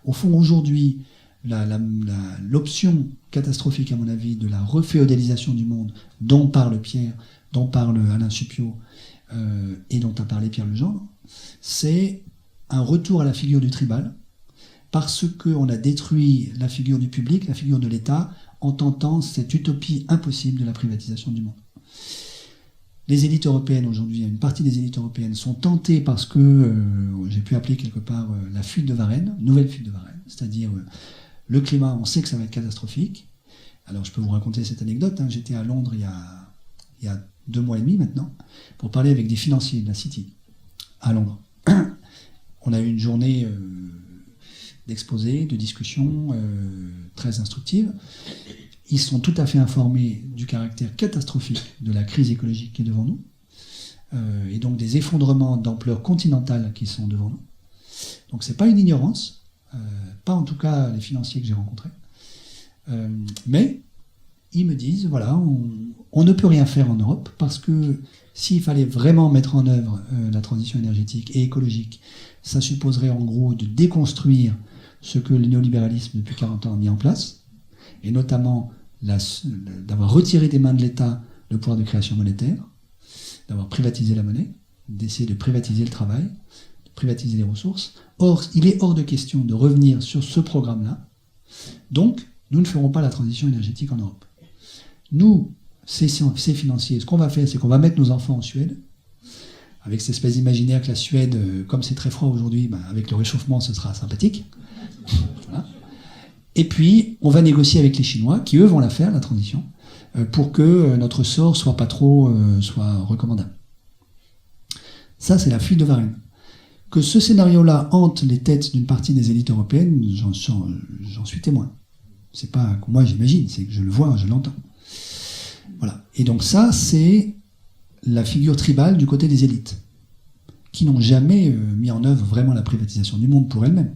Au fond, aujourd'hui, l'option catastrophique, à mon avis, de la reféodalisation du monde, dont parle Pierre, dont parle Alain Supiot, et dont a parlé Pierre Legendre, c'est un retour à la figure du tribal, parce qu'on a détruit la figure du public, la figure de l'État, en tentant cette utopie impossible de la privatisation du monde. Les élites européennes aujourd'hui, une partie des élites européennes sont tentées parce que, j'ai pu appeler quelque part la fuite de Varenne, nouvelle fuite de Varenne, c'est-à-dire le climat, on sait que ça va être catastrophique. Alors je peux vous raconter cette anecdote, hein. J'étais à Londres il y a 2 mois et demi maintenant, pour parler avec des financiers de la City, à Londres. On a eu une journée d'exposés, de discussions très instructives. Ils sont tout à fait informés du caractère catastrophique de la crise écologique qui est devant nous, et donc des effondrements d'ampleur continentale qui sont devant nous. Donc c'est pas une ignorance, pas en tout cas les financiers que j'ai rencontrés, mais ils me disent, voilà, on ne peut rien faire en Europe, parce que s'il fallait vraiment mettre en œuvre la transition énergétique et écologique, ça supposerait en gros de déconstruire ce que le néolibéralisme depuis 40 ans a mis en place, et notamment d'avoir retiré des mains de l'État le pouvoir de création monétaire, d'avoir privatisé la monnaie, d'essayer de privatiser le travail, de privatiser les ressources. Or, il est hors de question de revenir sur ce programme-là. Donc, nous ne ferons pas la transition énergétique en Europe. Nous, ces financiers, ce qu'on va faire, c'est qu'on va mettre nos enfants en Suède, avec cette espèce d'imaginaire que la Suède, comme c'est très froid aujourd'hui, avec le réchauffement, ce sera sympathique. Voilà. Et puis, on va négocier avec les Chinois, qui eux vont la faire, la transition, pour que notre sort soit pas trop soit recommandable. Ça, c'est la fuite de Varenne. Que ce scénario-là hante les têtes d'une partie des élites européennes, j'en suis témoin. C'est pas que moi j'imagine, c'est que je le vois, je l'entends. Voilà. Et donc ça, c'est la figure tribale du côté des élites, qui n'ont jamais mis en œuvre vraiment la privatisation du monde pour elles-mêmes.